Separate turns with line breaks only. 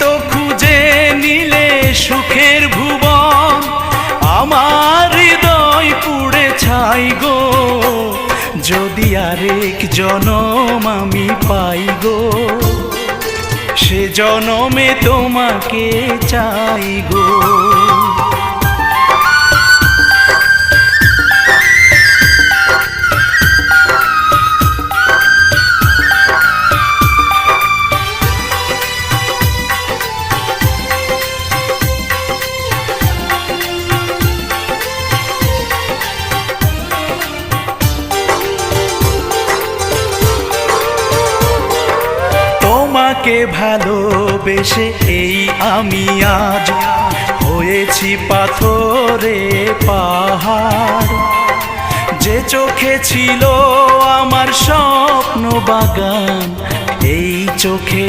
তো খুঁজে নিলে সুখের ভুবন, আমার হৃদয় পুড়ে ছাই গো। যদি আরেক জনম আমি পাই গো, সে জনমে তোমাকে চাই গো। তোমাকে ভালোবেসে এই আমি আজ হয়েছি পাথরে পাহাড়। যে চোখে ছিল আমার স্বপ্ন বাগান, এই চোখে